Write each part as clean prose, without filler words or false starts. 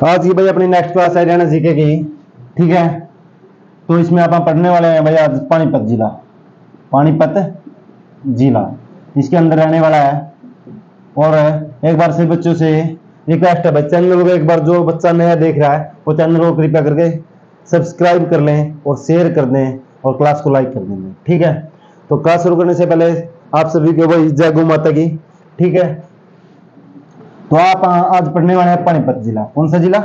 आज की भाई अपनी नेक्स्ट क्लास हरियाणा जीके की। ठीक है, तो इसमें आप पढ़ने वाले हैं भाई आज पानीपत जिला। पानीपत जिला इसके अंदर रहने वाला है। और एक बार से बच्चों से रिक्वेस्ट है भाई, चैनल को एक बार जो बच्चा नया देख रहा है वो चैनल को कृपया करके सब्सक्राइब कर लें और शेयर कर दें और क्लास को लाइक कर दें। ठीक है, तो क्लास शुरू करने से पहले आप सभी को भाई जय गौ माता की। ठीक है, तो आप आज पढ़ने वाले हैं पानीपत जिला। कौन सा जिला?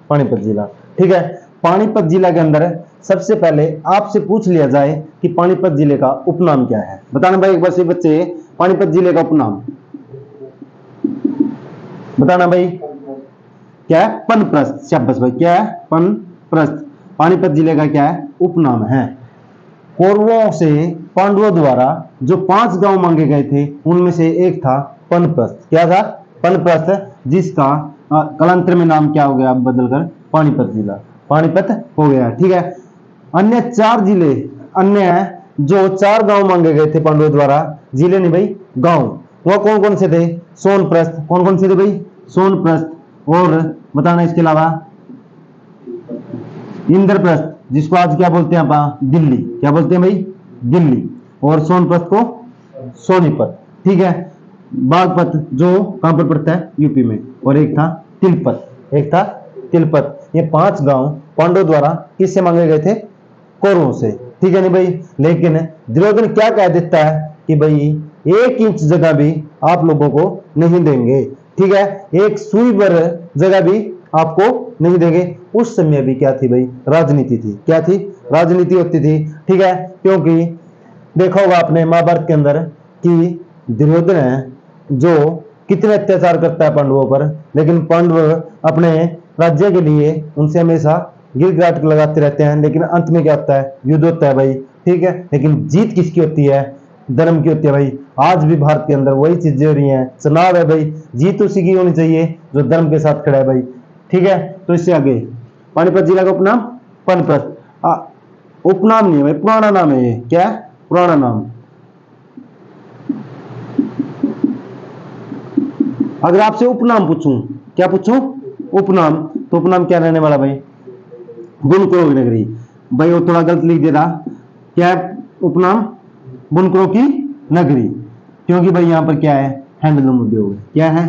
पानीपत जिला। ठीक है, पानीपत जिला के अंदर सबसे पहले आपसे पूछ लिया जाए कि पानीपत जिले का उपनाम क्या है। बताना भाई एक बार से बच्चे, पानीपत जिले का उपनाम बताना भाई। क्या है? पनप्रस्थ। शाबाश भाई, क्या है? पनप्रस्थ। पानीपत जिले का क्या है? उपनाम है। कौरवों से पांडवों द्वारा जो 5 गांव मांगे गए थे उनमें से एक था पनप्रस्थ। क्या था? पनप्रस्थ, जिसका कालांतर में नाम क्या हो गया अब बदलकर पानीपत जिला, पानीपत हो गया। ठीक है, अन्य 4 जिले, अन्य जो 4 गांव मांगे गए थे पांडवों द्वारा, जिले नहीं भाई, गांव, वो कौन कौन से थे? सोनप्रस्थ। कौन कौन से थे भाई? सोनप्रस्थ। और बताना इसके अलावा इंद्रप्रस्थ, जिसको आज क्या बोलते हैं आप? दिल्ली। क्या बोलते हैं भाई? दिल्ली। और सोनप्रस्थ को सोनीपत। ठीक है, बागपत जो कहां पर पड़ता है? यूपी में। और एक था तिलपत, एक था तिलपत। ये 5 गांव पांडवों द्वारा किससे मांगे गए थे? कौरवों से। ठीक है नहीं भाई, लेकिन दुर्योधन क्या कह देता है कि भाई 1 इंच जगह भी आप लोगों को नहीं देंगे। ठीक है, एक सुई भर जगह भी आपको नहीं देंगे। उस समय भी क्या थी भाई? राजनीति थी। क्या थी? राजनीति होती थी। ठीक है, क्योंकि देखा होगा आपने महाभारत के अंदर कि दुर्योधन है जो कितने अत्याचार करता है पांडवों पर, लेकिन पांडव अपने राज्य के लिए उनसे हमेशा गिड़गिड़ाहट लगाते रहते हैं, लेकिन अंत में क्या होता है? युद्ध होता है भाई। ठीक है, लेकिन जीत किसकी होती है? धर्म की होती है भाई। आज भी भारत के अंदर वही चीजें हो रही हैं, चुनाव है भाई, जीत उसी की होनी चाहिए जो धर्म के साथ खड़ा है भाई। ठीक है, तो इससे आगे पानीपत जिला का उपनाम पनप्रस्थ। उपनाम नहीं है भाई, पुराना नाम है ये। क्या है? पुराना नाम। अगर आपसे उपनाम पूछूं, क्या पूछूं? उपनाम, तो उपनाम क्या रहने वाला भाई? बुनकरों की नगरी। भाई वो थोड़ा गलत लिख दे रहा। क्या है उपनाम? बुनकरों की नगरी, क्योंकि भाई यहां पर क्या है? हैंडलूम उद्योग है। क्या है?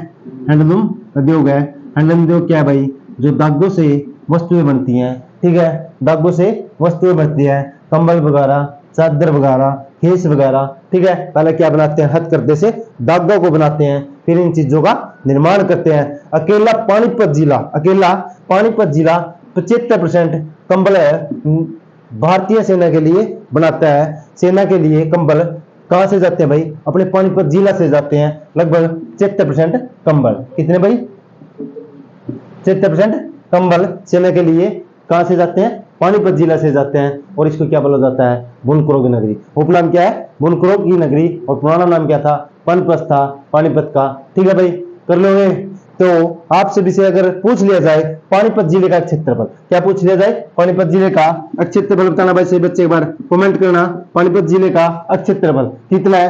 हैंडलूम उद्योग है। हैंडलूम उद्योग क्या है भाई? जो धागों से वस्तुएं बनती हैं। ठीक है, धागों से वस्तुएं बनती हैं, कंबल वगैरह, चादर वगैरह, खेस वगैरह। ठीक है, पहले क्या बनाते हैं? हथकरघे से धागों को बनाते हैं, फिर इन चीजों का निर्माण करते हैं। अकेला पानीपत जिला, अकेला पानीपत जिला 75% कंबल भारतीय सेना के लिए बनाता है। सेना के लिए कंबल कहां से जाते हैं भाई? अपने पानीपत जिला से जाते हैं। लगभग 76% कंबल। कितने भाई? 76% कंबल सेना के लिए कहां से जाते हैं? पानीपत जिला से जाते हैं। और इसको क्या बोला जाता है? बुनकरों की नगरी। उपनाम क्या है? बुनकरों की नगरी। और पुराना नाम क्या था? पनप्रस्थ था, पानीपत का। ठीक है भाई, कर लोगे? तो आपसे भी से अगर पूछ लिया जाए पानीपत जिले का क्षेत्रफल, क्या पूछ लिया जाए? पानीपत जिले का क्षेत्रफल बताना भाई से बच्चे, एक बार कमेंट करना। पानीपत जिले का क्षेत्रफल कितना है?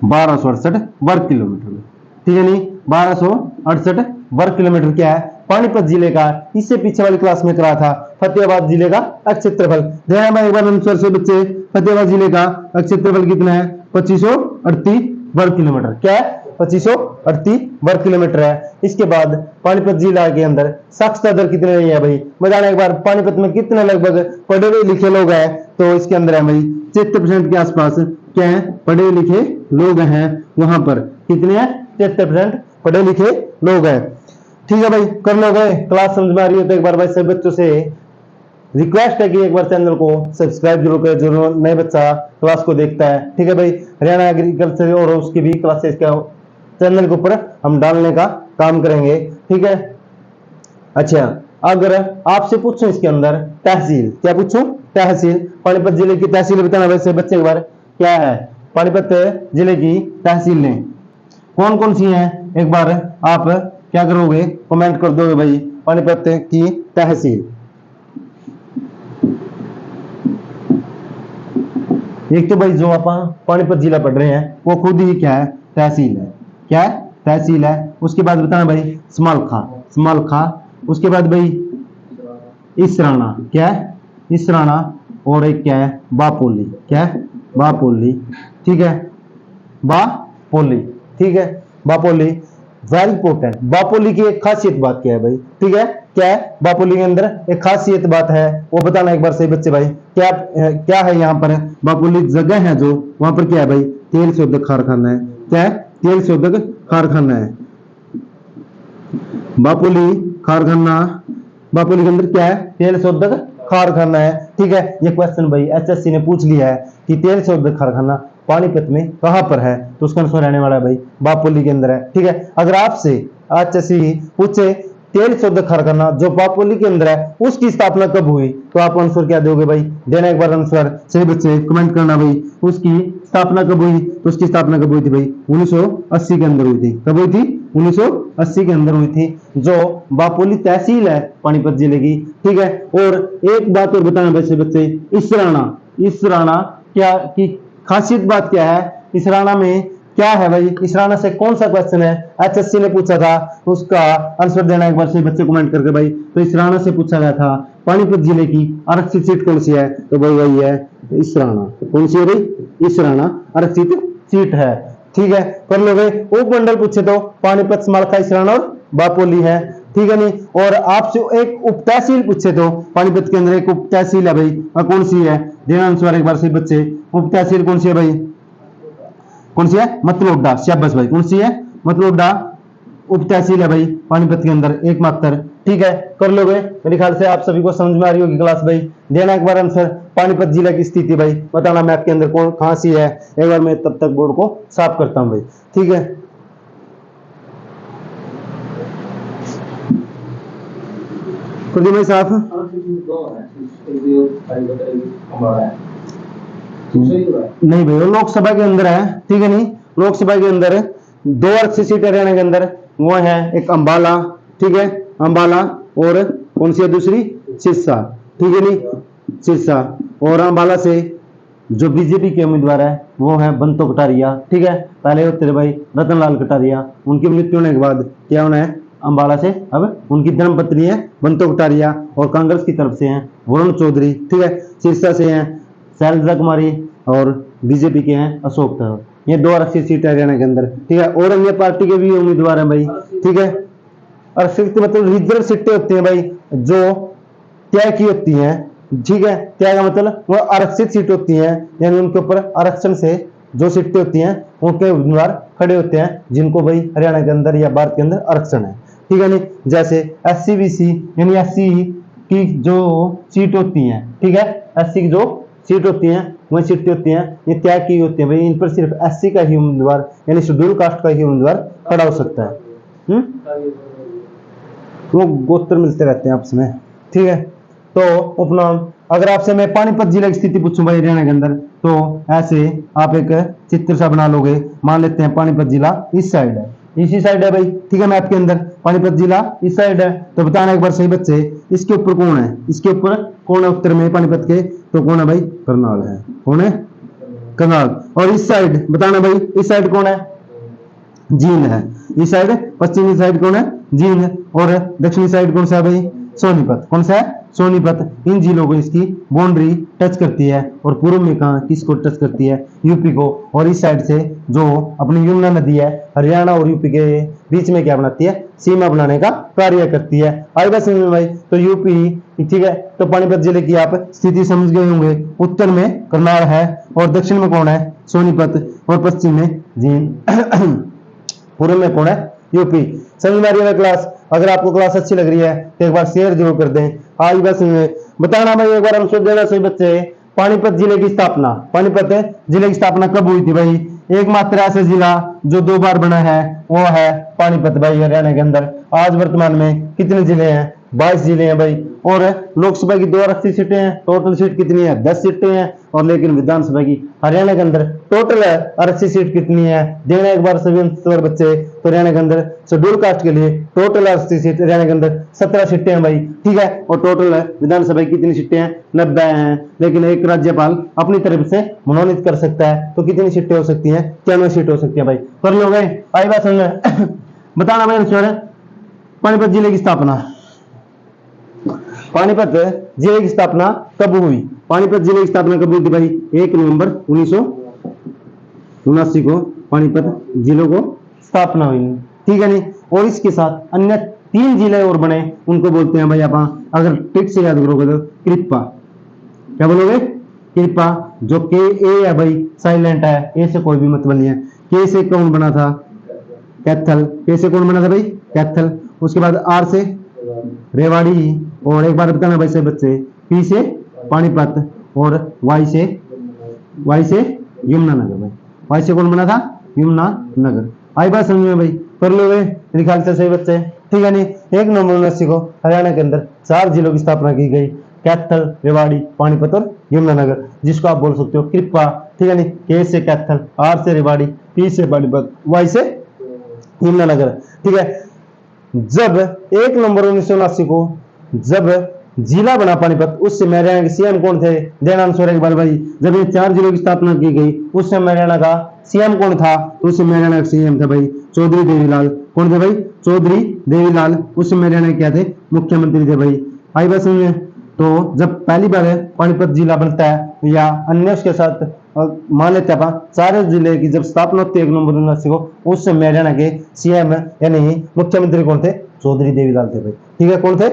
1268 वर्ग किलोमीटर। ठीक है नहीं, 1268 वर्ग किलोमीटर क्या है? पानीपत जिले का। इससे पीछे वाली क्लास में करा था फतेहाबाद जिले का क्षेत्रफल। ध्यान में एक बार आंसर से बच्चे, फतेहाबाद जिले का क्षेत्रफल कितना है? 2538 वर्ग किलोमीटर। क्या है? 2538 वर्ग किलोमीटर है। इसके बाद पानीपत जिला के अंदर साक्षरता दर कितनी रही है भाई? बताना एक बार, पानीपत में कितने लगभग पढ़े हुए लिखे लोग हैं? तो इसके अंदर है भाई 73% के आसपास क्या है? पढ़े हुए लिखे लोग हैं। वहां पर कितने हैं? 73% पढ़े लिखे लोग हैं। ठीक है भाई, कर लोगे? क्लास समझ में आ रही है तो एक बार भाई सभी बच्चों से रिक्वेस्ट है कि एक बार चैनल को सब्सक्राइब जरूर करें, जो नए बच्चा क्लास को देखता है। ठीक है भाई, हरियाणा एग्रीकल्चर और उसकी भी क्लासेस का चैनल के ऊपर हम डालने का काम करेंगे। ठीक है, अच्छा अगर आपसे पूछूं इसके अंदर तहसील, क्या पूछूं? तहसील। पानीपत जिले की तहसील बताना वैसे बच्चे एक बार, क्या है? पानीपत जिले की तहसीलें कौन कौन सी हैं? एक बार आप क्या करोगे? कमेंट कर दोगे भाई। पानीपत की तहसील, एक तो भाई जो आप पानीपत जिला पढ़ रहे हैं वो खुद ही क्या है? तहसील है। क्या है? तहसील है। उसके बाद बताना भाई समालखा। स्मलखा, उसके बाद भाई इसराना, क्या है इसराना, और एक क्या है बापोली, क्या है बापोली, ठीक है बापोली, ठीक है बापोली। वेरी इंपॉर्टेंट, बापोली की एक खासियत बात क्या है भाई, ठीक है क्या है बापोली के अंदर एक खासियत बात है वो बताना एक बार सही बच्चे भाई, क्या है यहाँ पर बापोली जगह है जो वहां पर क्या है भाई तेल शोधक कारखाना है, क्या है तेल शोधक कारखाना है बापोली कारखाना, बापोली के अंदर क्या है तेल शोधक कारखाना है, ठीक है। ये क्वेश्चन भाई एचएससी ने पूछ लिया है कि तेल शोधक कारखाना पानीपत में कहां पर है, तो उसका आंसर रहने वाला है भाई बापोली के अंदर है, ठीक है। अगर आपसे एचएससी पूछे तेल शोधक कारखाना जो बापोली के अंदर है उसकी स्थापना कब हुई, तो आप आंसर क्या दोगे भाई, देना एक बार आंसर सही बच्चे कमेंट करना भाई, उसकी स्थापना कब हुई, तो उसकी स्थापना कब हुई थी भाई 1980 के अंदर हुई थी, कब हुई थी 1980 के अंदर हुई थी, जो बापोली तहसील है पानीपत जिले की, ठीक है। और एक बात और बताना बच्चे, इस राणा क्या की खासियत बात क्या है, इस राणा में क्या है भाई, इस राणा से कौन सा क्वेश्चन है एचएससी ने पूछा था, उसका आंसर देना एक बार से बच्चे कमेंट करके भाई। तो इस राणा से पूछा गया था पानीपत जिले की आरक्षित सीट कौन सी है, तो भाई वही है इस राणा, कौन सी है भाई इस राणा आरक्षित सीट है, ठीक है कर लो भाई। उप मंडल पूछे तो पानीपत, स्मारका, इसराना और बापोली है, ठीक है नहीं। और आपसे एक उप तहसील पूछे तो पानीपत के अंदर एक उप तहसील है भाई, कौन सी है, देना आंसर एक बार से बच्चे, उप तहसील कौन सी है भाई, कौन सी है मतलोडा, शाबाश भाई कौन सी है मतलोडा उप तहसील है भाई पानीपत के अंदर एकमात्र, ठीक है कर लोगे। मेरे ख्याल से आप सभी को समझ में आ रही होगी क्लास भाई, देना एक बार आंसर पानीपत जिला की स्थिति भाई बताना मैप के अंदर कौन कहां सी है, एक बार मैं तब तक बोर्ड को साफ करता हूं भाई, ठीक है। कर दी भाई साफ, नहीं भाई वो लोकसभा के अंदर है, ठीक है नहीं लोकसभा के अंदर दो आरक्षित सीट हरियाणा के अंदर, वो है एक अंबाला, ठीक है अंबाला, और कौन सी है दूसरी सिरसा, ठीक है नहीं सिरसा। और अंबाला से जो बीजेपी के उम्मीदवार है वो है बंतो कटारिया, ठीक है पहले होते थे भाई रतनलाल कटारिया, उनकी मृत्यु होने के बाद क्या होना है अंबाला से अब उनकी धर्मपत्नी है बंतो कटारिया, और कांग्रेस की तरफ से हैं वरुण चौधरी, ठीक है। सिरसा से हैं शैलजा कुमारी, और बीजेपी के हैं अशोक तंवर, ये दो आरक्षित सीट है हरियाणा के अंदर, ठीक है। और अन्य पार्टी के भी उम्मीदवार हैं भाई, ठीक है। आरक्षित मतलब रिजर्व सीटें होती हैं भाई जो तय की होती हैं, ठीक है तय का मतलब वो आरक्षित सीट होती हैं, यानी उनके ऊपर आरक्षण से जो सीटें होती हैं उनके उम्मीदवार खड़े होते हैं जिनको भाई हरियाणा के अंदर या भारत के अंदर आरक्षण है, ठीक है नहीं। जैसे एससी बीसी यानी एससी की जो सीट होती हैं, ठीक है एससी की जो सीट होती हैं वही सीटें होती हैं ये तय की होती हैं भाई, इन पर सिर्फ एससी का ही उम्मीदवार यानी शेड्यूल कास्ट का ही उम्मीदवार खड़ा हो सकता है, वो गोत्र मिलते रहते हैं आपस में, ठीक है। तो उपनाम अगर आपसे मैं पानीपत जिले की स्थिति पूछूं भाई हरियाणा के अंदर, तो ऐसे आप एक चित्र सा बना लोगे, मान लेते हैं पानीपत जिला इस साइड है, इसी साइड है भाई, ठीक है मैप के अंदर पानीपत जिला इस साइड है, तो बताना एक बार सही बच्चे इसके ऊपर कौन है, इसके ऊपर कौन है उत्तर में पानीपत के, तो कौन है भाई करनाल है, कौन है करनाल। और इस साइड बताना भाई इस साइड कौन है जींद है, इस साइड पश्चिमी साइड कौन है जींद, और दक्षिणी साइड कौन सा है भाई सोनीपत, कौन सा है सोनीपत। इन जिलों को इसकी बाउंड्री टच करती है, और पूर्व में कहा किसको टच करती है यूपी को, और इस साइड से जो अपनी यमुना नदी है हरियाणा और यूपी के बीच में क्या बनाती है सीमा बनाने का कार्य करती है। आएगा समझ में भाई, तो यूपी ठीक है, तो पानीपत जिले की आप स्थिति समझ गए होंगे, उत्तर में करनाल है और दक्षिण में कौन है सोनीपत और पश्चिम में जींद, पूर्व में कौन है यूपी। समझ में आ रही है क्लास, अगर आपको क्लास अच्छी लग रही है तो एक बार शेयर जरूर कर दें। आज बस बताना भाई एक बार आंसर देना सही बच्चे, पानीपत जिले की स्थापना, पानीपत जिले की स्थापना कब हुई थी भाई, एकमात्र ऐसा जिला जो दो बार बना है वो है पानीपत भाई हरियाणा के अंदर। आज वर्तमान में कितने जिले हैं 22 जिले हैं भाई, और लोकसभा की 2 आरक्षित सीटें हैं, टोटल सीट कितनी है 10 सीटें हैं, और लेकिन विधानसभा की हरियाणा के अंदर टोटल आरक्षित सीट कितनी है देना एक बार सभी बच्चे, तो हरियाणा के अंदर शेड्यूल कास्ट के लिए टोटल आरक्षित सीट हरियाणा के अंदर 17 सीटें हैं भाई, ठीक है। और टोटल विधानसभा की कितनी सीटें हैं 90 हैं, लेकिन एक राज्यपाल अपनी तरफ से मनोनीत कर सकता है, तो कितनी सीटें हो सकती हैं 93 सीट हो सकती है भाई, कर लो गए आई बात समझ बताना भाई आंसर पानीपत जिले की स्थापना, पानीपत जिले की स्थापना कब हुई? पानीपत जिले की स्थापना कब हुई थी भाई? 1 नवंबर 1979 को पानीपत जिले को स्थापना हुई, ठीक है नहीं। और इसके साथ अन्य 3 जिले और बने, उनको बोलते हैं भाई आप, अगर ठीक से याद करोगे तो कृपा, क्या बोलोगे? कृपा। जो के ए है भाई साइलेंट है, ए से कोई भी मतलब नहीं है। के से कौन बना था? कैथल। के से कौन बना था भाई? कैथल। उसके बाद आर से रेवाड़ी, और एक बार बताना भाई से बच्चे, पी से पानीपत, और वाई से यमुनानगर भाई। वाई से कौन बना था? यमुनानगर। आई बात समझ में भाई? कर लो मेरे ख्याल से सही बच्चे, ठीक है नहीं। 1 नवंबर 1980 को हरियाणा के अंदर 4 जिलों की स्थापना की गई, कैथल, रेवाड़ी, पानीपत और यमुनानगर, जिसको आप बोल सकते हो कृपा, ठीक है नहीं। के से कैथल, आर से रेवाड़ी, पी से पानीपत, वाई से यमुनानगर, ठीक है। जब 1 नवंबर 1979 को जब जिला बना पानीपत, उस समय हरियाणा के सीएम कौन थे? दयानंद इकबाल भाई। जब ये 4 जिलों की स्थापना की गई, उस समय हरियाणा का सीएम कौन था? तो उस समय हरियाणा का सीएम था भाई चौधरी देवीलाल। कौन थे भाई? चौधरी देवीलाल। उस समय हरियाणा क्या थे? मुख्यमंत्री थे भाई। आई बात समझ में? तो जब पहली बार पानीपत जिला बनता है, या अन्य उसके साथ मान लेते हैं सारे जिले की जब स्थापना होती है 1 नवंबर 1979 को, उस समय हरियाणा के सीएम यानी मुख्यमंत्री कौन थे? चौधरी देवीलाल थे भाई, ठीक है। कौन थे?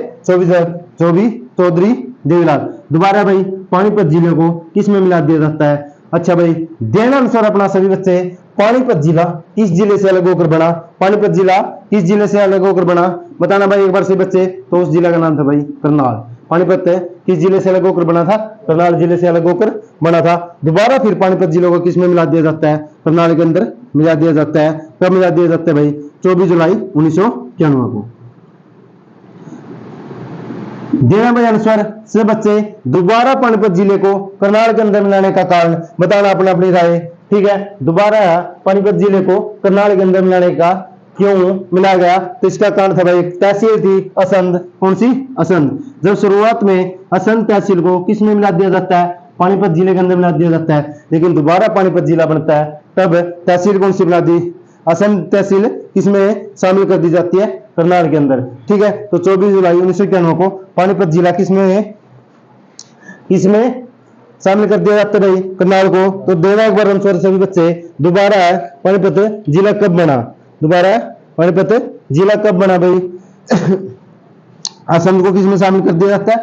चौधरी देवीलाल। दोबारा भाई पानीपत जिले को किस में मिला दिया जाता है? अच्छा भाई, देनानुसार अपना सभी बच्चे, पानीपत जिला किस जिले से अलग होकर बना? पानीपत जिला किस जिले से अलग होकर बना? बताना भाई एक बार से बच्चे। तो उस जिला का नाम था भाई करनाल। पानीपत किस जिले से अलग होकर बना था? करनाल जिले से अलग होकर बना था। दोबारा फिर पानीपत जिले को किस में मिला दिया जाता है? करनाल के अंदर मिला दिया जाता है। कब मिला दिया जाता है भाई? 24 जुलाई 1991 को। देना भाई अनुसार से बच्चे, दोबारा पानीपत जिले को करनाल के अंदर मिलाने का कारण बताना अपनी अपनी राय, ठीक है। दोबारा पानीपत जिले को करनाल के अंदर मिलाने का क्यों मिला गया? तो इसका कारण था भाई, तहसील थी असंध। कौन सी? असंध। जब शुरुआत में असंध तहसील को किस में मिला दिया जाता है? पानीपत जिले के अंदर मिला दिया जाता है। लेकिन दोबारा पानीपत जिला बनता है, तब तहसील कौन सी मिला दी? असंध तहसील किसमें शामिल कर दी जाती है? करनाल के अंदर, ठीक है। तो 24 जुलाई 1991 को पानीपत जिला किसमें शामिल कर दिया जाता है भाई? करनाल को। तो देना एक बार अनुसार सभी बच्चे, दोबारा पानीपत जिला कब बना? दोबारा पानीपत जिला कब बना भाई? असम को किसमें शामिल कर दिया जाता है?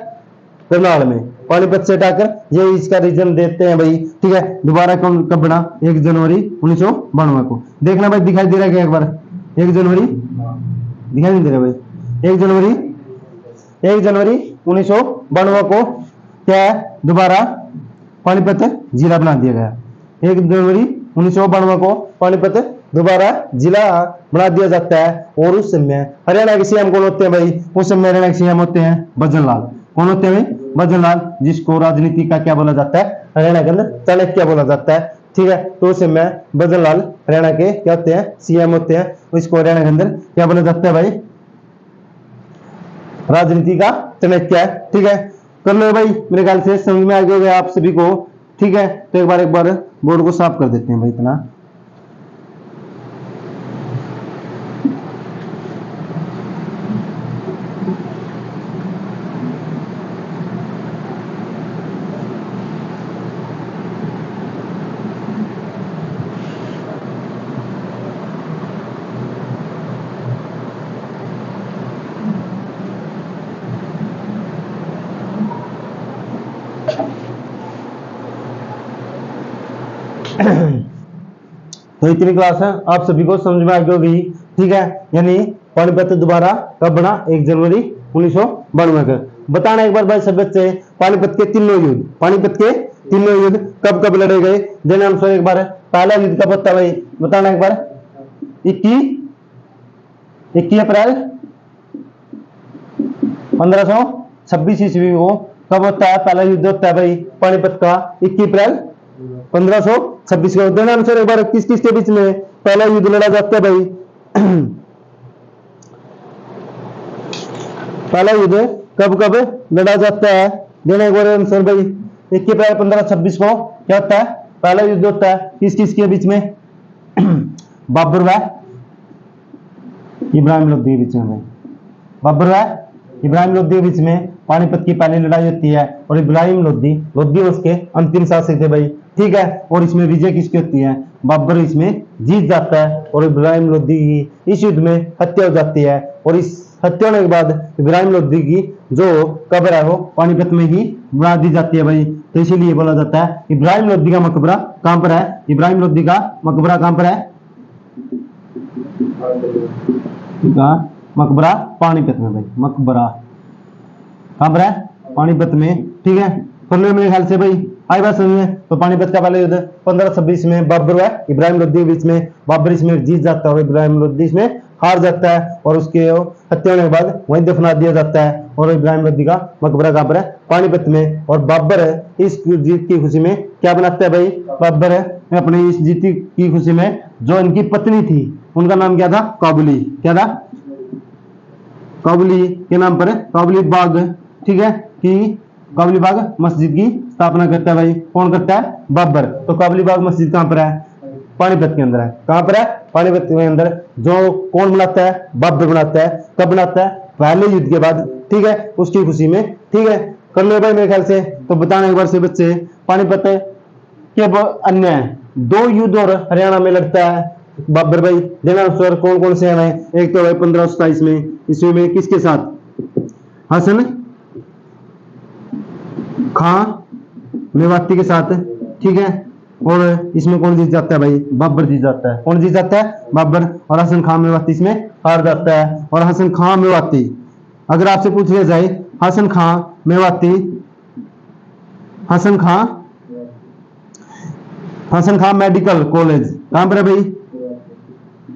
करनाल में। पानीपत से हटाकर, ये इसका रीजन देते हैं भाई, ठीक है। दोबारा कब बना? 1 जनवरी 1992 को। देखना भाई दिखाई दे रहा है क्या एक बार? 1 जनवरी दिखाई नहीं दे रहा भाई? 1 जनवरी 1992 को क्या है? दोबारा पानीपत जिला बना दिया गया। 1 जनवरी 1992 को पानीपत दोबारा जिला बना दिया जाता है। और उस समय हरियाणा के सीएम कौन होते हैं भाई? उस समय हरियाणा के सीएम होते हैं भजन लाल। कौन होते हैं भाई? भजन लाल, जिसको राजनीति का क्या बोला जाता है हरियाणा के अंदर? चाणक्य बोला जाता है, ठीक है। तो उस समय भजन लाल हरियाणा के क्या होते हैं? सीएम होते हैं। इसको हरियाणा के अंदर क्या बोला जाता है भाई? राजनीति का चाणक्य है, ठीक है। कर लो भाई, मेरे ख्याल से समझ में आ गया आप सभी को, ठीक है। तो एक बार बोर्ड को साफ कर देते हैं भाई इतना। तो इतनी क्लास है, आप सभी को समझ में आ गई होगी, ठीक है। यानी पानीपत दोबारा कब बना? 1 जनवरी 1992 का। बताना एक बार भाई सब बच्चे, पानीपत के तीनों युद्ध कब कब लड़े गए? देना आंसर एक बार। पहला युद्ध कब होता है भाई? बताना एक बार। 21 अप्रैल 1526 ईस्वी को कब होता है? पहला युद्ध होता है भाई पानीपत का 21 अप्रैल 1526 को। देना आंसर एक बार, किस किस के बीच में पहला युद्ध लड़ा जाता है भाई? पहला युद्ध कब कब लड़ा जाता है? देना एक बार आंसर भाई। 21 अप्रैल 1526 को क्या होता है? पहला युद्ध होता है। किस किस के बीच में? बाबर व इब्राहिम लोधी के बीच में भाई, बाबर व इब्राहिम लोदी के बीच में पानीपत की पहली लड़ाई होती है और इब्राहिम लोदी लोदी उसके अंतिम शासक थे भाई, ठीक है। और इसमें विजय किसकी होती है? बाबर इसमें जीत जाता है और इब्राहिम लोदी की इस युद्ध में हत्या हो जाती है और इस हत्या होने के बाद इब्राहिम लोदी की जो कब्र है वो पानीपत में ही बना दी जाती है भाई। तो इसीलिए बोला जाता है इब्राहिम लोदी का मकबरा कहां पर है? इब्राहिम लोदी का मकबरा कहां पर है? मकबरा पानीपत में भाई, मकबरा कहां पर है? पानीपत में, ठीक है। कर लो मेरे ख्याल से भाई, आई बात समझ में। तो पानीपत का पहला युद्ध 1526 में बाबर व इब्राहिम लोदी के बीच में, बाबर इसमें जीत जाता है और इब्राहिम लोदी इसमें हार जाता है और उसके हत्या होने के बाद वहीं दफना दिया जाता है और इब्राहिम लोदी का मकबरा कहां पर है? पानीपत में। और बाबर इस जीत की खुशी में क्या बनाता है भाई? बाबर अपनी इस जीत की खुशी में जो इनकी पत्नी थी उनका नाम क्या था? काबुली। क्या था? काबुली के नाम पर काबुली बाग, ठीक है, कि काबुली बाग मस्जिद की स्थापना करता है भाई। कौन करता है? बाबर। तो काबुली बाग मस्जिद कहां पर है? पानीपत के अंदर है। कहां पर है? पानीपत के अंदर। जो कौन बनाता है? बाबर बनाता है। कब बनाता है? पहले युद्ध के बाद, ठीक है, उसकी खुशी में, ठीक है। कर लो भाई मेरे ख्याल से। तो बताने एक बार से बच्चे, पानीपत के अन्य दो युद्ध और हरियाणा में लड़ता है बाबर भाई। देना आंसर कौन कौन से हैं? एक तो भाई 1527 में ईस्वी में किसके साथ? हसन खां मेवाती के साथ, ठीक है। और इसमें कौन जीत जाता है भाई? बाबर जीत जाता है। कौन जीत जाता है? बाबर। और हसन खां मेवाती इसमें हार जाता है। और हसन खां मेवाती, अगर आपसे पूछ लिया जाए हसन खां मेवाती, हसन खां मेडिकल कॉलेज कहां पर है भाई?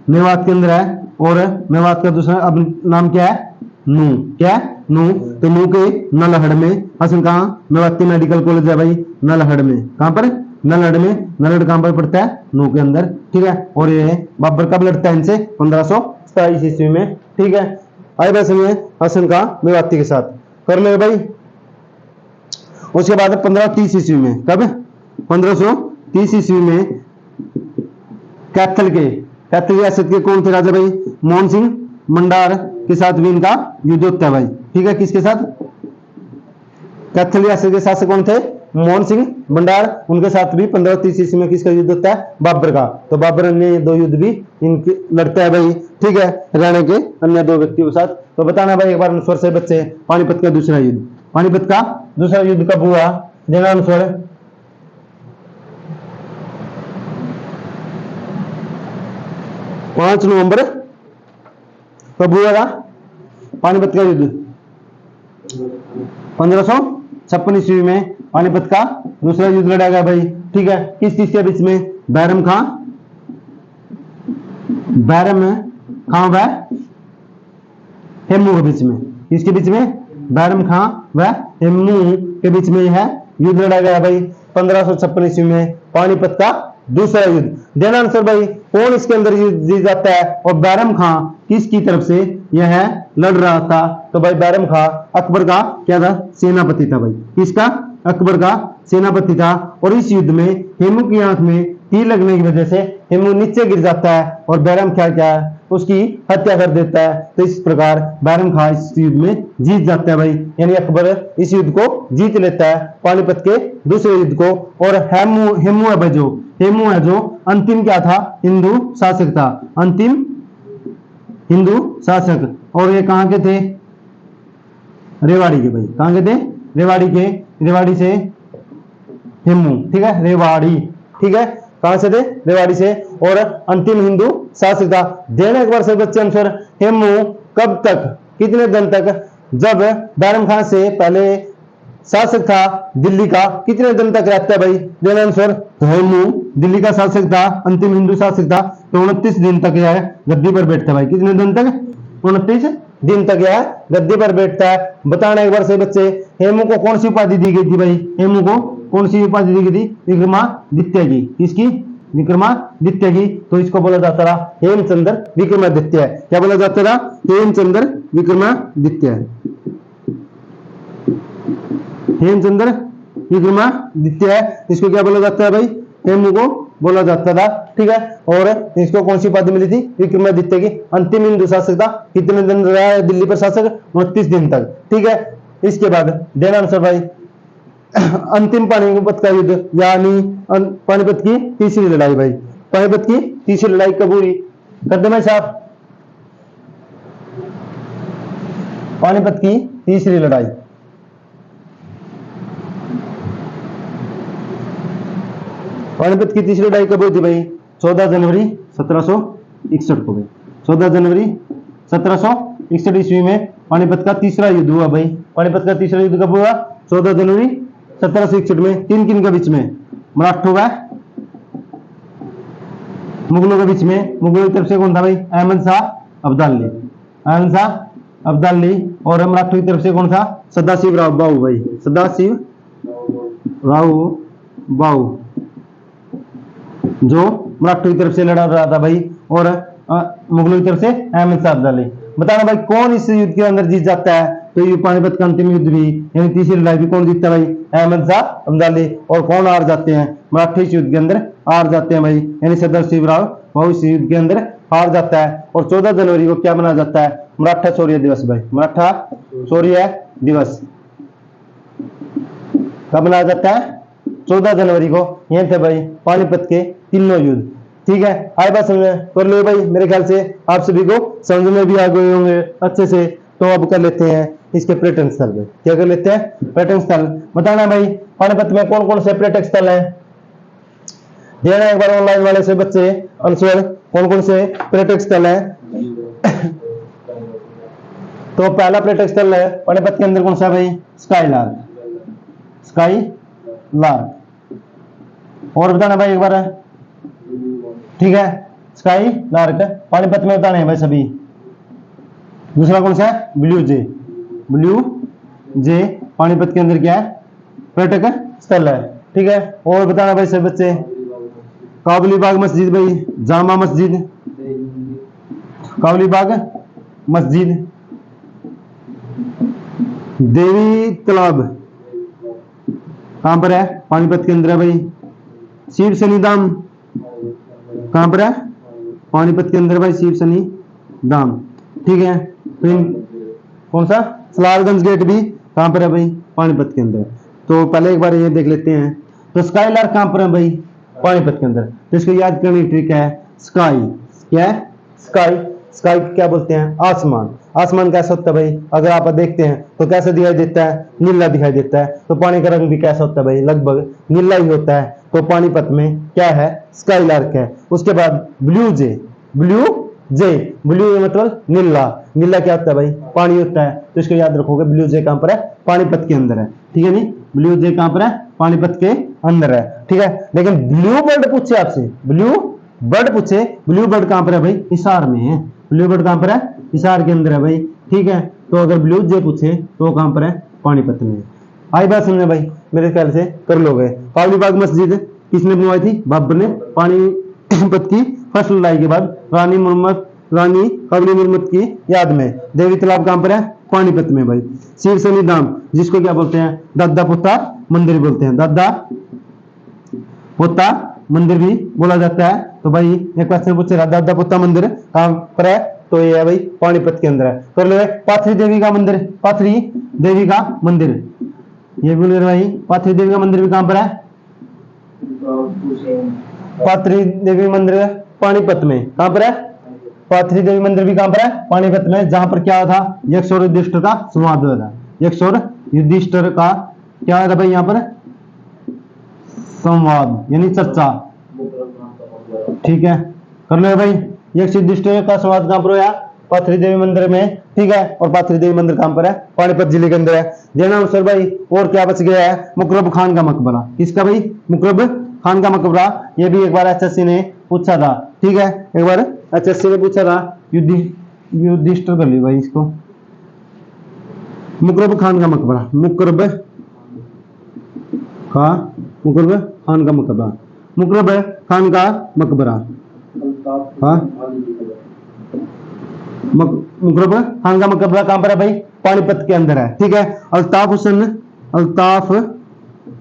मेवात के अंदर है। और मेवात का दूसरा अब नाम क्या है? नू। क्या है? नू। तो नू के नलहड़ में हसन खां मेवाती मेडिकल कॉलेज है भाई, नलहड़ में। कहां पर? नलहड़ में। नलहड़ कहां पर पड़ता है? नू के अंदर, ठीक है। और ये बाबर कब लड़ता है इनसे? 1527 ईस्वी में, ठीक है। आए बस में हसन खां मेवाती के साथ। कर ले भाई। उसके बाद 1530 ईस्वी में, कब? 1530 ईस्वी में कैथल रियासत के कौन थे राजा भाई? मोहन सिंह मंडार के साथ भी इनका युद्ध होता है भाई, ठीक है। किसके साथ? कैथल रियासत के शासक कौन थे? मोहन सिंह मंडार। उनके साथ भी 1530 ईस्वी में किसका युद्ध होता है? बाबर का। तो बाबर ने दो युद्ध भी इनके लड़ता है भाई, ठीक है, हरियाणा के अन्य दो व्यक्तियों के साथ। तो बताना भाई एक बार अनुस्वर से बच्चे, पानीपत का दूसरा युद्ध, पानीपत का दूसरा युद्ध कब हुआ? देना अनुस्वर। 5 नवंबर कब हुआ था पानीपत का युद्ध? 1556 ईस्वी में पानीपत का दूसरा युद्ध लड़ा गया भाई, ठीक है। किस चीज के बीच में? बैरम खां व हेमू के बीच में। किसके बीच में? बैरम खां व हेमू के बीच में यह युद्ध लड़ा गया भाई 1556 ईस्वी में, पानीपत का दूसरा युद्ध। देना आंसर भाई, कौन इसके अंदर युद्ध जीत जाता है और बैरम खां किसकी तरफ से यह लड़ रहा था? तो भाई बैरम खां अकबर का क्या था? सेनापति था भाई। किसका? अकबर का सेनापति था। और इस युद्ध में हेमू की आंख में तीर लगने की वजह से हेमू नीचे गिर जाता है और बैरम खां क्या है? उसकी हत्या कर देता है। तो इस प्रकार बैरम खां इस युद्ध में जीत जाता है भाई, यानी अकबर इस युद्ध को जीत लेता है, पानीपत के दूसरे युद्ध को। और हेमू है जो अंतिम क्या था? हिंदू शासक था, अंतिम हिंदू शासक। और ये कहां के थे? रेवाड़ी के भाई। कहां के थे? रेवाड़ी से हेमू, ठीक है, रेवाड़ी, ठीक है। कहां से थे? रेवाड़ी से। और अंतिम हिंदू शासक था। देने एक बार से बच्चे आंसर, हेमू कब तक, कितने दिन तक, जब बैरम खां से पहले शासक था दिल्ली का, कितने दिन तक रहता है भाई? देना आंसर। तो हेमू दिल्ली का शासक था, अंतिम हिंदू शासक था, तो 29 दिन तक यह गद्दी पर बैठता है भाई। कितने दिन तक? 29 दिन तक यह गद्दी पर बैठता है। बताना एक बार से बच्चे, हेमू को कौन सी उपाधि दी गई थी भाई? हेमू को कौन सी उपाधि दी गई थी? विक्रमादित्य की। किसकी? विक्रमादित्य की। तो इसको बोला जाता था हेमचंद्र विक्रमादित्य। क्या बोला जाता था? हेमचंद्र विक्रमादित्य। हेमचंद्र विक्रमादित्य, इसको क्या बोला जाता है भाई? हेमू को बोला जाता था। ठीक है, और इसको कौन सी उपाधि मिली थी? विक्रमादित्य की अंतिम हिंदू शासक था। कितने दिन रहा है दिल्ली पर शासक? 29 दिन तक। ठीक है, इसके बाद देना आंसर भाई। अंतिम पानीपत का युद्ध यानी पानीपत की तीसरी लड़ाई भाई। पानीपत की तीसरी लड़ाई कब हुई? कर दे भाई साहब। पानीपत की तीसरी लड़ाई पानीपत की तीसरी लड़ाई कब हुई थी भाई? 14 जनवरी 1761 को भाई। 14 जनवरी 1761 ईस्वी में पानीपत का तीसरा युद्ध हुआ भाई। पानीपत का तीसरा युद्ध कब हुआ? 14 जनवरी 1761 में। किन किन के बीच में? मराठों का, मुगलों के बीच में। मुगलों की तरफ से कौन था भाई? अहमद शाह अब्दाली। अहमद शाह अब्दाली। और मराठों की तरफ से कौन था? सदाशिव राव बाऊ भाई। सदाशिव राव बाऊ, जो मराठों की तरफ से लड़ा रहा था भाई, और मुगलों की तरफ से अहमद शाह अब्दाली। बताना भाई कौन इस युद्ध के अंदर जीत जाता है? तो ये पानीपत का अंतिम युद्ध भी यानी तीसरी लड़ाई भी कौन जीतता है भाई? अहमद शाह अब्दाली। और कौन हार जाते हैं? मराठे इस युद्ध के अंदर हार जाते हैं भाई, यानी सदाशिव राव बाऊ इस युद्ध के अंदर हार जाता है। और 14 जनवरी को क्या मनाया जाता है? मराठा शौर्य दिवस भाई। मराठा शौर्य दिवस कब मनाया जाता है? 14 जनवरी को। ये थे भाई पानीपत के तीनों युद्ध। ठीक है, आए बात समझ में? कर लो भाई, मेरे ख्याल से आप सभी को समझ में भी आ गए होंगे अच्छे से। तो अब कर लेते हैं इसके पर्यटन स्थल में। क्या कर लेते हैं? पर्यटन स्थल। बताना भाई पानीपत में कौन कौन से पर्यटक स्थल है? देना एक बार ऑनलाइन वाले से बच्चे आंसर, कौन कौन से पर्यटक स्थल है? तो पहला पर्यटक स्थल है पानीपत के अंदर कौन सा भाई? Sky lark. Sky lark. और बताना भाई एक बार। ठीक है, स्काई लार्क पानीपत में बताने हैं भाई सभी। दूसरा कौन सा है? ब्लू जे। ब्लू जे पानीपत के अंदर क्या है? पर्यटक स्थल है। ठीक है, और बताना भाई सभी बच्चे। काबुली बाग मस्जिद भाई, जामा मस्जिद, काबुली बाग मस्जिद, देवी तालाब कहां पर है? पानीपत के अंदर है भाई। शिव शनि धाम कहां पर है? पानीपत के अंदर भाई, शिव शनि धाम। ठीक है, तो कौन सा? सलारगंज गेट भी कहां पर है भाई? पानीपत के अंदर। तो पहले एक बार ये देख लेते हैं। तो स्काई लार्क कहां पर है भाई? पानीपत के अंदर। तो इसको याद करने की ट्रिक है स्काई। क्या है? स्काई। स्काई क्या बोलते हैं? आसमान। आसमान कैसा होता है भाई? अगर आप देखते हैं तो कैसे दिखाई देता है? नीला दिखाई देता है। तो पानी का रंग भी कैसा होता है भाई? लगभग नीला ही होता है। तो पानीपत में क्या है? स्काई लार्क है। उसके बाद ब्लू जे। ब्लू जे, ब्लू मतलब नीला। नीला क्या होता है भाई? पानी होता है। तो इसको याद रखोगे, ब्लू जे कहां पर है? पानीपत के अंदर है। ठीक है नहीं? ब्लू जे कहां पर है? पानीपत के अंदर है। ठीक है, लेकिन ब्लू बर्ड पूछे आपसे, ब्लू बर्ड पूछे, ब्लू बर्ड कहां पर है भाई? हिसार में है। ब्लू बर्ड कहां पर है? हिसार के अंदर है भाई। ठीक है, तो अगर ब्लू जे पूछे तो कहां पर है? पानीपत में। आई बात समझे भाई? मेरे ख्याल से कर लोगे। काबुली बाग मस्जिद किसने बनवाई थी? बाबर ने। पानीपत की फर्स्ट लड़ाई के बाद रानी काबुली मुर्मत की याद में। देवी तालाब कहां पर है? पानीपत में भाई। शिव शनि धाम, जिसको क्या बोलते हैं? दादा पोता मंदिर बोलते हैं। दादा पोता मंदिर भी बोला जाता है। तो भाई एक क्वेश्चन पूछ रहा, दादा पोता मंदिर कहां पर है? तो ये है भाई पानीपत के अंदर है। कर लो पाथरी देवी का मंदिर। पाथरी देवी का मंदिर, ये बोल रहे भाई। पाथरी देवी का मंदिर भी कहां पर है? पाथरी देवी मंदिर पानीपत में। कहां पर है? पाथरी देवी मंदिर भी कहां पर है? पानीपत में। जहां पर क्या था? यक्ष और युधिष्ठिर का संवाद हुआ था। यक्ष और युधिष्ठिर का क्या हुआ था भाई? यहां पर संवाद यानी चर्चा। ठीक है, कर लो भाई। यक्ष युधिष्ठिर का संवाद कहां पर हुआ? पाथरी देवी मंदिर में। ठीक है, और पाथरी देवी मंदिर कहां पर है? पानीपत जिले के अंदर है। देना आंसर भाई। और क्या बच गया है? मुकरब खान का मकबरा। किसका भाई? मुकरब खान का मकबरा। ये भी एक बार एचएससी ने पूछा था। ठीक है, एक बार एचएससी ने पूछा था। युधिष्ठिर कर ली भाई इसको। मुकरब खान का मकबरा। मुकरब खान का मकबरा। मुकरब खान का मकबरा। हाँ, मुकरब खान का मकबरा कहां पर है भाई? पानीपत के अंदर है। ठीक है, अल्ताफ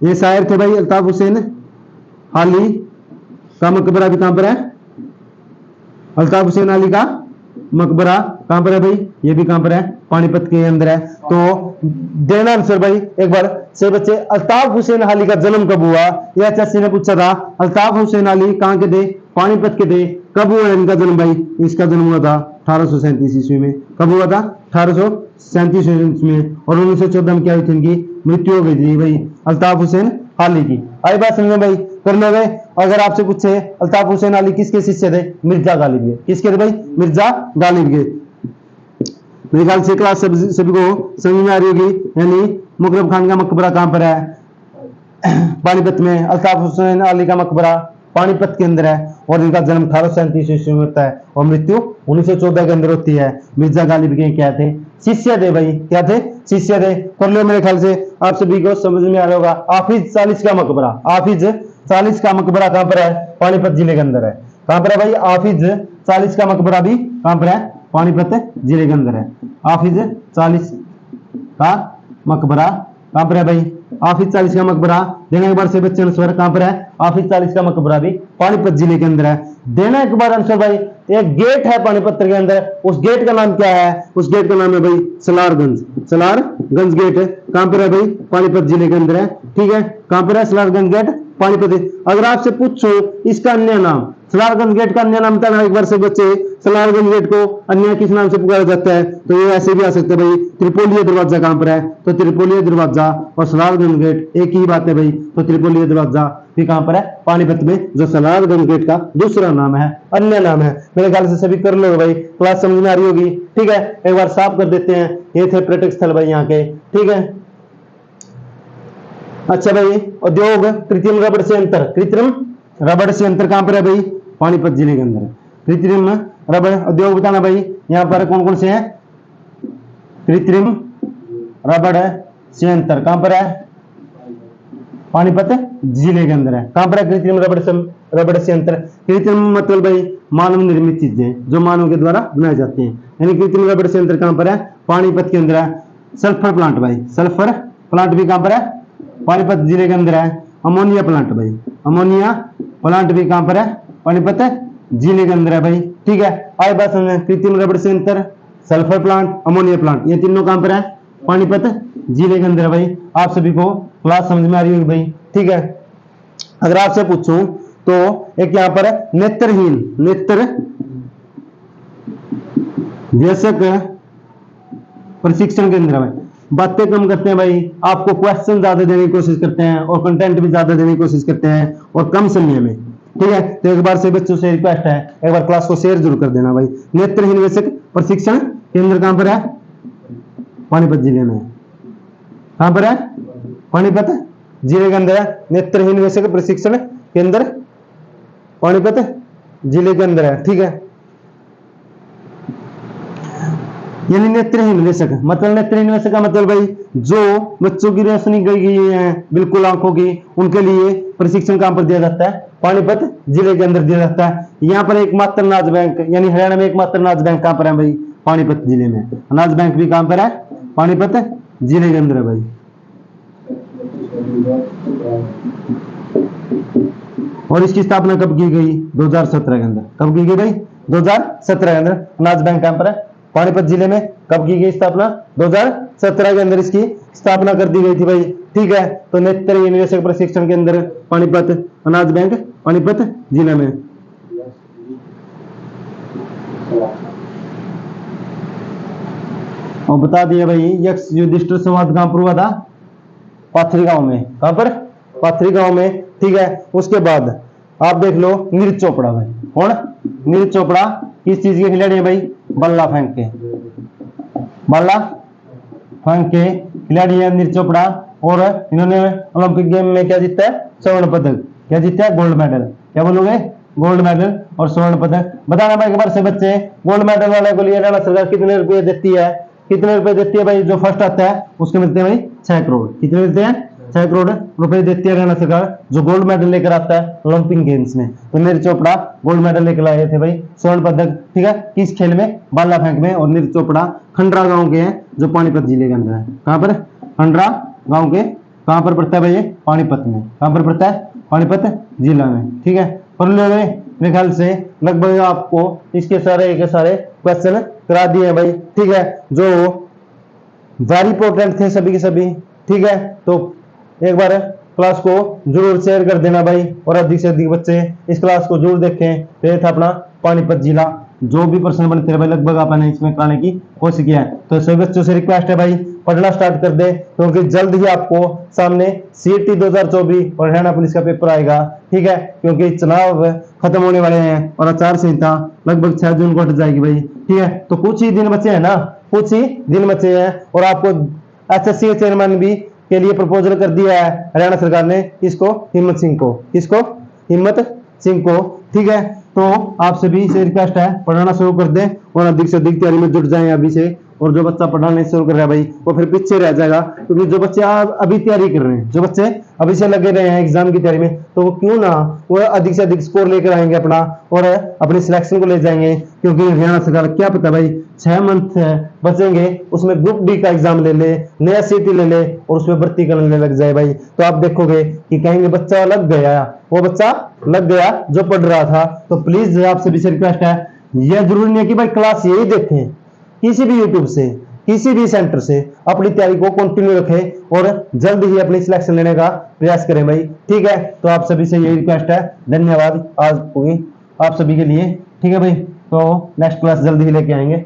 ये शायर थे भाई, अल्ताफ हुसैन हाली का मकबरा भी कहां पर है? अल्ताफ हुसैन अली का मकबरा कहां पर है भाई? ये भी कहां पर है? पानीपत के अंदर है। तो देना आंसर भाई एक बार से बच्चे। अल्ताफ हुसैन अली का जन्म कब हुआ? यह एचएससी ने पूछा था। अल्ताफ हुसैन अली कहां के थे? पानीपत के थे। कब हुआ इनका जन्म भाई? इसका जन्म हुआ था 1837 ईस्वी में। कब हुआ था? 1837 ईस्वी में। और 1914 में क्या हुई थी? इनकी मृत्यु हो गई थी भाई अल्ताफ हुसैन अली की। आई बात समझ में भाई? कर लो भाई। अगर आपसे पूछे अल्ताफ हुसैन अली किसके शिष्य थे? मिर्जा गालिब के। किसके थे भाई? मिर्जा गालिब के। मेरे ख्याल से क्लास सभी को समझ में आ रही होगी। यानी मुकरब खान का मकबरा कहां पर है? पानीपत में। अल्ताफ हुसैन अली का मकबरा पानीपत के अंदर है। और इनका जन्म 1837 ईस्वी में होता है और मृत्यु 1914 के अंदर होती है। मिर्जा गालिब के क्या थे? शिष्य थे भाई। क्या थे? शिष्य थे। कर लो, मेरे ख्याल से आप सभी को समझ में आ रहा होगा। हाफिज 40 का मकबरा, हाफिज 40 का मकबरा कहां पर है? पानीपत जिले के अंदर है। कहां पर है भाई? हाफिज 40 का मकबरा भी कहां पर है? पानीपत जिले के अंदर है। हाफिज 40 का मकबरा कहां पर है भाई? हाफिज 40 का मकबरा देना एक बार से बच्चे आंसर कहां पर है? हाफिज 40 का मकबरा भी पानीपत जिले के अंदर है। देना एक बार आंसर भाई। एक गेट है पानीपत के अंदर, उस गेट का नाम क्या है? उस गेट का नाम है भाई सलारगंज। सलारगंज गेट कहां पर है भाई? पानीपत जिले के अंदर है। ठीक है, कहां पर है सलारगंज गेट? पानीपत। अगर आपसे पूछो इसका अन्य नाम, सलारगंज गेट का अन्य नाम था ना, एक बार से बच्चे सलारगंज गेट को अन्य किस नाम से पुकारा जाता है? तो ये ऐसे भी आ सकता है भाई, त्रिपोलिया दरवाजा कहां पर है? तो त्रिपोलिया दरवाजा और सलारगंज गेट एक ही बात है भाई। तो त्रिपोलिया दरवाजा भी कहां पर है? पानीपत में, जो सलारगंज गेट का दूसरा नाम है, अन्य नाम है। मेरे ख्याल से सभी कर लो भाई, क्लास समझ में आ रही होगी। ठीक है, एक बार साफ कर देते हैं। ये थे पर्यटक स्थल भाई यहाँ के। ठीक है, अच्छा भाई, उद्योग कृत्रिम रबड़ संयंत्र, कृत्रिम रबड़ संयंत्र कहां पर है भाई? पानीपत जिले के अंदर है। कृत्रिम रबड़ उद्योग बताना भाई, यहाँ पर कौन कौन से हैं? कृत्रिम रबड़ संयंत्र कहां पर है? पानीपत जिले के अंदर है। कहां पर है कृत्रिम रबड़ संयंत्र? कृत्रिम मतलब भाई मानव निर्मित चीजें जो मानव के द्वारा बनाए जाते हैं। यानी कृत्रिम रबड़ संयंत्र कहां पर है? पानीपत के अंदर है। सल्फर प्लांट भाई, सल्फर प्लांट भी कहां पर है? पानीपत जिले के अंदर है। अमोनिया प्लांट भाई, अमोनिया प्लांट भी कहां पर है? पानीपत जिले के अंदर है भाई। ठीक है, आए बात समझ में। कृत्रिम रबड़ संयंत्र, सल्फर प्लांट, अमोनिया प्लांट, ये तीनों कहां पर है? पानीपत जिले के अंदर है भाई। आप सभी को क्लास समझ में आ रही होगी भाई। ठीक है, अगर आपसे पूछूं तो एक यहां पर है नेत्रहीन, नेत्र वयस्क प्रशिक्षण केंद्र भाई। बातें कम करते हैं भाई, आपको क्वेश्चन ज्यादा देने की कोशिश करते हैं और कंटेंट भी ज्यादा देने की कोशिश करते हैं और कम समय में। ठीक है, तो एक बार से बच्चों से रिक्वेस्ट है, एक बार क्लास को शेयर जरूर कर देना भाई। नेत्रहीन वयस्क प्रशिक्षण केंद्र कहां पर है? पानीपत जिले में। कहां पर है? पानीपत जिले के अंदर है। नेत्रहीन वयस्क प्रशिक्षण केंद्र पानीपत जिले के अंदर है। ठीक है, यानी नेत्रहीन वयस्क मतलब, नेत्रहीन वयस्क का मतलब भाई जो बच्चों की रोशनी गई है बिल्कुल आंखों की, उनके लिए प्रशिक्षण कहां पर दिया जाता है? पानीपत जिले के अंदर दिया जाता है। यहाँ पर एकमात्र अनाज बैंक, यानी हरियाणा में एकमात्र अनाज बैंक कहां पर है भाई? पानीपत जिले में। अनाज बैंक भी कहां पर है? पानीपत जिले के अंदर है भाई। और इसकी स्थापना कब की गई? 2017 के अंदर। कब की गई भाई? 2017 के अंदर। अनाज बैंक कहां पर है? पानीपत जिले में। कब की गई स्थापना? 2017 के अंदर इसकी स्थापना कर दी गई थी भाई। ठीक है, तो नेत्रहीन वयस्क प्रशिक्षण के अंदर पानीपत, अनाज बैंक पानीपत जिले में। और बता दिया भाई, यक्ष युधिष्ठिर संवाद कहां पर हुआ था? पाथरी गांव में। कहां पर? पाथरी गांव में। ठीक है, उसके बाद आप देख लो नीरज चोपड़ा भाई। कौन? नीरज चोपड़ा किस चीज के खिलाड़ी है भाई? बल्ला फेंक के, बल्ला फेंक के खिलाड़ी है नीरज चोपड़ा। और इन्होंने ओलंपिक गेम में क्या जीता है? स्वर्ण पदक। क्या जीता है? Gold medal. क्या बोलोगे? गोल्ड मेडल और स्वर्ण पदक। बताना भाई एक बार से बच्चे, गोल्ड मेडल वाले को लिए हरियाणा सरकार कितने रुपए देती है? कितने रुपए देती है भाई? जो फर्स्ट आता है उसके मिलते हैं भाई 6 करोड़। कितने मिलते हैं? 6 करोड़ रुपए देती है हरियाणा सरकार जो गोल्ड मेडल लेकर आता है ओलंपिक गेम्स में। तो नीरज चोपड़ा गोल्ड मेडल लेकर आए थे भाई, स्वर्ण पदक। ठीक है, किस खेल में? भाला फेंक में। और नीरज चोपड़ा खंडरा गांव के हैं जो पानीपत जिले के अंदर है। कहां पर? खंडरा गांव के। कहां पर पड़ता है भाई? पानीपत में। कहां पर पड़ता है? पानीपत जिला में। ठीक है, पढ़ लो मेरे ख्याल से लगभग आपको इसके सारे के सारे क्वेश्चन करा दिए हैं भाई। ठीक है, जो वेरी इंपॉर्टेंट थे सभी के सभी। ठीक है, तो एक बार क्लास को जरूर शेयर कर देना भाई, और अधिक से अधिक बच्चे इस क्लास को जरूर देखें। तो ये था अपना पानीपत जिला, जो भी प्रश्न बनते हैं भाई लगभग आपने इसमें कराने की कोशिश किया है। तो सभी बच्चों से रिक्वेस्ट है भाई पढ़ना स्टार्ट कर दे, क्योंकि जल्द ही आपको सामने सीईटी 2024 और हरियाणा पुलिस का पेपर आएगा। ठीक है, क्योंकि चुनाव खत्म होने वाले हैं और आचार संहिता लगभग 6 जून को हट जाएगी भाई। ठीक है, तो कुछ ही दिन बचे हैं ना, कुछ ही दिन बचे हैं, और आपको एसएससी के चेयरमैन भी के लिए प्रपोजल कर दिया है हरियाणा सरकार ने, इसको हिम्मत सिंह को, किसको, हिम्मत सिंह को। ठीक है, तो आप सभी से रिक्वेस्ट है पढ़ाना शुरू कर दें और अधिक से अधिक तैयारी में जुट जाएं अभी से। और जो बच्चा पढ़ना नहीं शुरू कर रहा है भाई वो फिर पीछे रह जाएगा, क्योंकि जो बच्चे अभी तैयारी कर रहे हैं, जो बच्चे अभी से लगे रहे हैं एग्जाम की तैयारी में, तो वो क्यों ना वो अधिक से अधिक स्कोर लेकर आएंगे अपना, और अपनी सिलेक्शन को ले जाएंगे। क्योंकि हरियाणा सरकार क्या पता भाई 6 मंथ बचेंगे, उसमें ग्रुप डी का एग्जाम ले ले, नया सीटी ले ले और उसमें भर्ती करने लग जाए भाई, तो आप देखोगे कि कहेंगे बच्चा लग गया, वो बच्चा लग गया जो पढ़ रहा था। तो प्लीज आपसे भी रिक्वेस्ट है, यह जरूरी नहीं है कि भाई क्लास यही देखें, किसी भी यूट्यूब से, किसी भी सेंटर से अपनी तैयारी को कंटिन्यू रखें और जल्द ही अपनी सिलेक्शन लेने का प्रयास करें भाई। ठीक है, तो आप सभी से यही रिक्वेस्ट है। धन्यवाद आज होगी आप सभी के लिए। ठीक है भाई, तो नेक्स्ट क्लास जल्द ही लेके आएंगे।